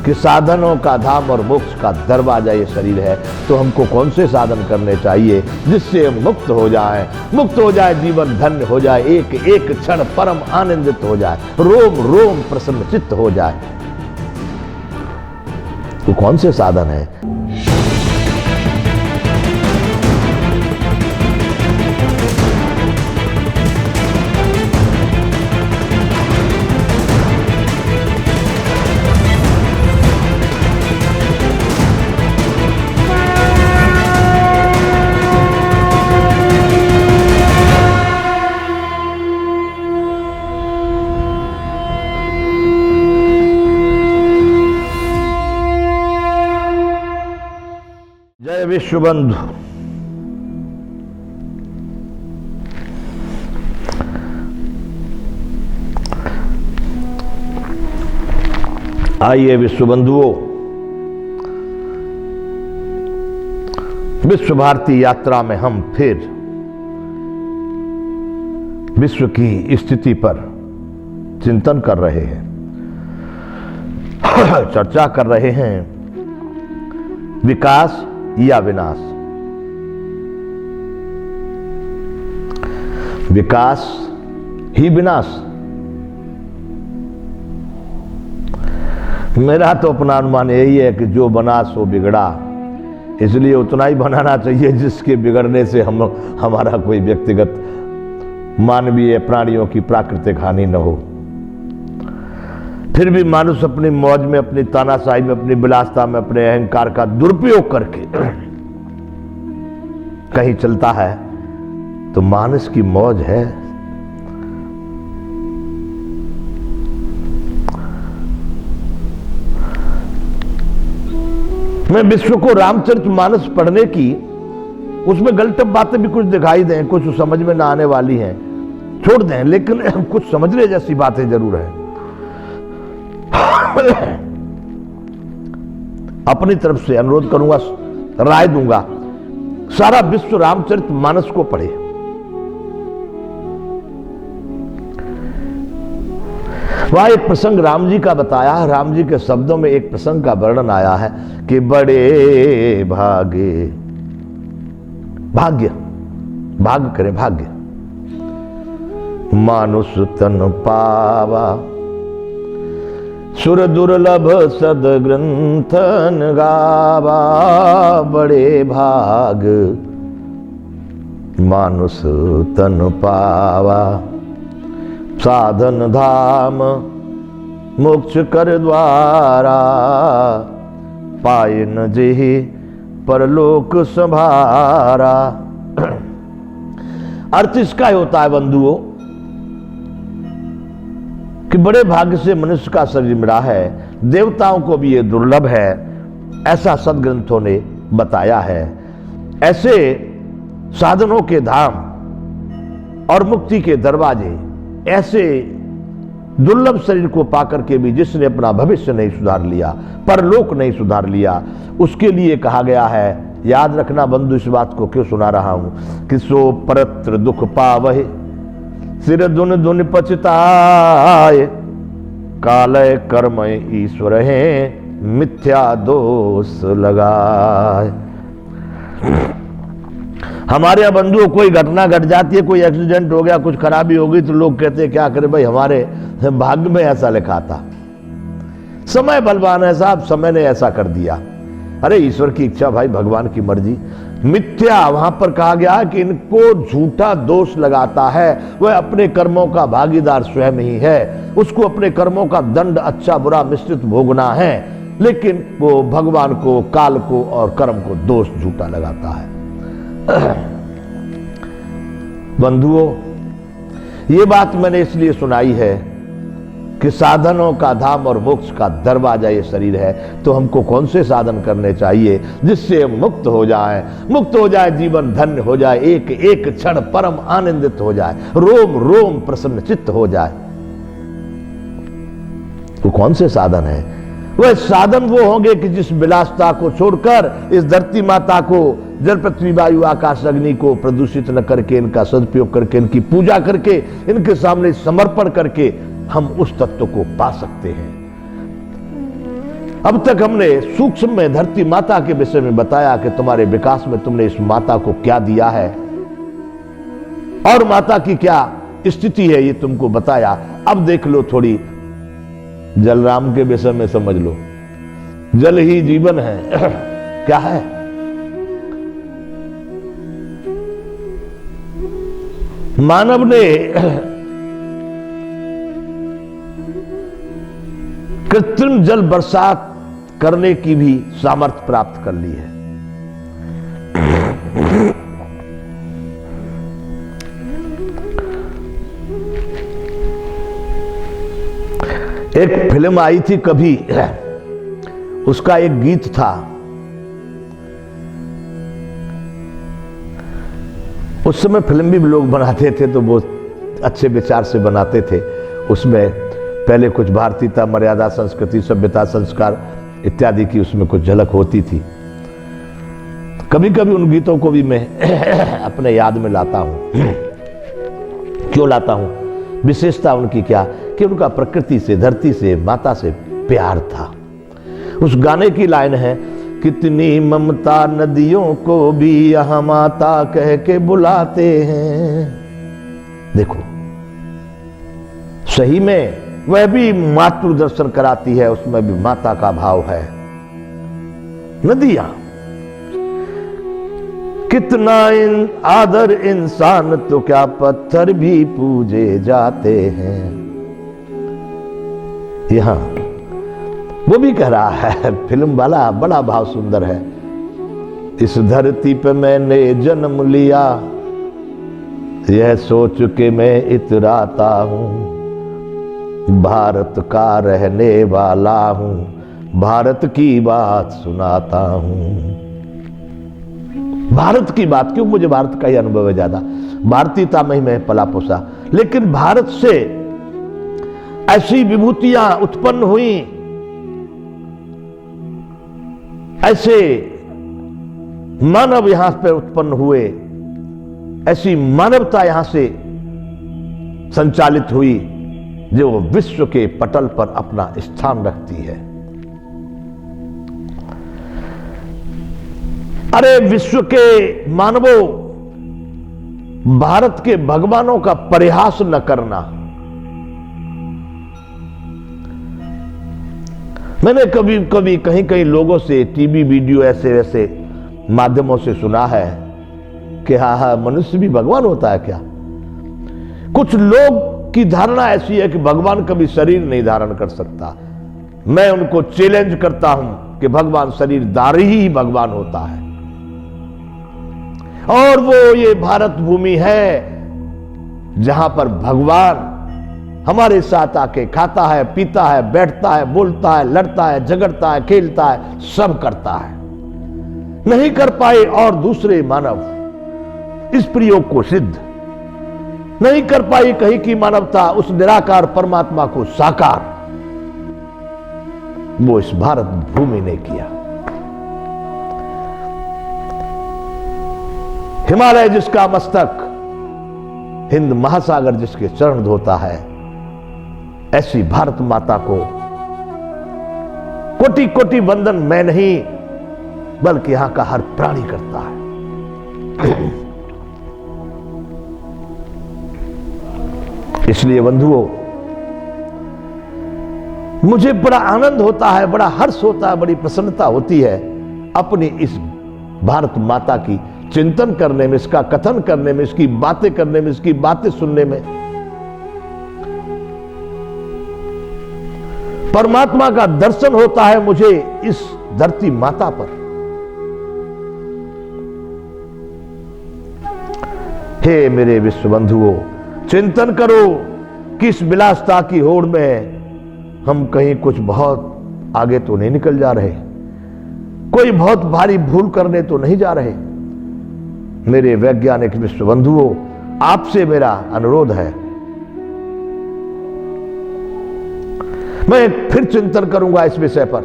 कि साधनों का धाम और मोक्ष का दरवाजा ये शरीर है, तो हमको कौन से साधन करने चाहिए जिससे हम मुक्त हो जाए, जीवन धन्य हो जाए, एक एक क्षण परम आनंदित हो जाए, रोम रोम प्रसन्न चित्त हो जाए। तो कौन से साधन है? जय विश्वबंधु। आइए विश्वबंधुओं, विश्व भारती यात्रा में हम फिर विश्व की स्थिति पर चिंतन कर रहे हैं, चर्चा कर रहे हैं, विकास या विनाश। विकास ही विनाश। मेरा तो अपना अनुमान यही है कि जो बना सो बिगड़ा, इसलिए उतना ही बनाना चाहिए जिसके बिगड़ने से हमारा कोई व्यक्तिगत मानवीय प्राणियों की प्राकृतिक हानि न हो। फिर भी मानुष अपनी मौज में, अपनी तानाशाही में, अपनी विलासता में, अपने अहंकार का दुरुपयोग करके कहीं चलता है तो मानुष की मौज है। मैं विश्व को रामचरितमानस पढ़ने की, उसमें गलत बातें भी कुछ दिखाई दें, कुछ समझ में ना आने वाली हैं, छोड़ दें, लेकिन कुछ समझने जैसी बातें जरूर है। अपनी तरफ से अनुरोध करूंगा, राय दूंगा, सारा विश्व रामचरितमानस को पढ़े। वहां एक प्रसंग राम जी का बताया है। राम जी के शब्दों में एक प्रसंग का वर्णन आया है कि बड़े भाग्य, भाग्य करें, भाग्य मानुष तन पावा, सुर दुर्लभ सद ग्रंथन गावा। बड़े भाग मानुष तन पावा, साधन धाम मोक्ष कर द्वारा। पाए न जेहि परलोक संभारा। अर्थ इसका ही होता है बंधुओं कि बड़े भाग्य से मनुष्य का शरीर मिला है, देवताओं को भी ये दुर्लभ है, ऐसा सदग्रंथों ने बताया है। ऐसे साधनों के धाम और मुक्ति के दरवाजे, ऐसे दुर्लभ शरीर को पाकर के भी जिसने अपना भविष्य नहीं सुधार लिया, परलोक नहीं सुधार लिया, उसके लिए कहा गया है, याद रखना बंधु, इस बात को क्यों सुना रहा हूं, कि सो परत्र दुख पावहे, सिर दुन दुन पछताए। कालय कर्म ईश्वर है, मिथ्या दोष लगाए। हमारे यहाँ बंधुओं कोई घटना घट जाती है, कोई एक्सीडेंट हो गया, कुछ खराबी हो गई, तो लोग कहते हैं क्या करें भाई, हमारे भाग्य में ऐसा लिखा था, समय बलवान है साहब, समय ने ऐसा कर दिया। अरे ईश्वर की इच्छा भाई, भगवान की मर्जी। मिथ्या वहां पर कहा गया कि इनको झूठा दोष लगाता है, वह अपने कर्मों का भागीदार स्वयं ही है, उसको अपने कर्मों का दंड अच्छा बुरा मिश्रित भोगना है, लेकिन वो भगवान को, काल को और कर्म को दोष झूठा लगाता है। बंधुओं, ये बात मैंने इसलिए सुनाई है कि साधनों का धाम और मोक्ष का दरवाजा ये शरीर है, तो हमको कौन से साधन करने चाहिए जिससे हम मुक्त हो जाए, जीवन धन्य हो जाए, एक एक क्षण परम आनंदित हो जाए, रोम रोम प्रसन्न चित्त हो जाए। तो कौन से साधन है? वह साधन वो होंगे कि जिस विलासता को छोड़कर इस धरती माता को, जल पृथ्वी वायु आकाश अग्नि को प्रदूषित न करके, इनका सदुपयोग करके, इनकी पूजा करके, इनके सामने समर्पण करके हम उस तत्व को पा सकते हैं। अब तक हमने सूक्ष्म में धरती माता के विषय में बताया कि तुम्हारे विकास में तुमने इस माता को क्या दिया है और माता की क्या स्थिति है, ये तुमको बताया। अब देख लो थोड़ी जलराम के विषय में समझ लो। जल ही जीवन है। क्या है? मानव ने कृत्रिम जल बरसात करने की भी सामर्थ्य प्राप्त कर ली है। एक फिल्म आई थी कभी, उसका एक गीत था, उस समय फिल्म भी लोग बनाते थे तो बहुत अच्छे विचार से बनाते थे। उसमें पहले कुछ भारतीयता, मर्यादा, संस्कृति, सभ्यता, संस्कार इत्यादि की उसमें कुछ झलक होती थी। कभी कभी उन गीतों को भी मैं अपने याद में लाता हूं। क्यों लाता हूं? विशेषता उनकी क्या कि उनका प्रकृति से, धरती से, माता से प्यार था। उस गाने की लाइन है, कितनी ममता नदियों को भी यहां माता कह के बुलाते हैं। देखो, सही में वह भी मातृ दर्शन कराती है, उसमें भी माता का भाव है। नदियां कितना आदर इंसान तो क्या पत्थर भी पूजे जाते हैं। यहां वो भी कह रहा है, फिल्म वाला बड़ा भाव सुंदर है। इस धरती पे मैंने जन्म लिया, यह सोच के मैं इतराता हूं, भारत का रहने वाला हूं, भारत की बात सुनाता हूं। भारत की बात क्यों? मुझे भारत का ही अनुभव है ज्यादा, भारतीयता में ही मैं पला पोसा। लेकिन भारत से ऐसी विभूतियां उत्पन्न हुई, ऐसे मानव यहां पे उत्पन्न हुए, ऐसी मानवता यहां से संचालित हुई जो विश्व के पटल पर अपना स्थान रखती है। अरे विश्व के मानवों, भारत के भगवानों का परिहास न करना। मैंने कभी कभी कहीं कहीं लोगों से टीवी वीडियो ऐसे वैसे माध्यमों से सुना है कि हाँ मनुष्य भी भगवान होता है क्या। कुछ लोग की धारणा ऐसी है कि भगवान कभी शरीर नहीं धारण कर सकता। मैं उनको चैलेंज करता हूं कि भगवान शरीरधारी ही भगवान होता है, और वो ये भारत भूमि है जहां पर भगवान हमारे साथ आके खाता है, पीता है, बैठता है, बोलता है, लड़ता है, झगड़ता है, खेलता है, सब करता है। नहीं कर पाए और दूसरे मानव इस प्रयोग को सिद्ध नहीं कर पाई कहीं की मानवता उस निराकार परमात्मा को साकार, वो इस भारत भूमि ने किया। हिमालय जिसका मस्तक, हिंद महासागर जिसके चरण धोता है, ऐसी भारत माता को कोटि कोटि वंदन मैं नहीं बल्कि यहां का हर प्राणी करता है। इसलिए बंधुओं, मुझे बड़ा आनंद होता है, बड़ा हर्ष होता है, बड़ी प्रसन्नता होती है अपनी इस भारत माता की चिंतन करने में, इसका कथन करने में, इसकी बातें करने में, इसकी बातें सुनने में। परमात्मा का दर्शन होता है मुझे इस धरती माता पर। हे मेरे विश्व बंधुओं, चिंतन करो कि इस विलासता की होड़ में हम कहीं कुछ बहुत आगे तो नहीं निकल जा रहे, कोई बहुत भारी भूल करने तो नहीं जा रहे। मेरे वैज्ञानिक विश्व बंधुओं, आपसे मेरा अनुरोध है, मैं फिर चिंतन करूंगा इस विषय पर।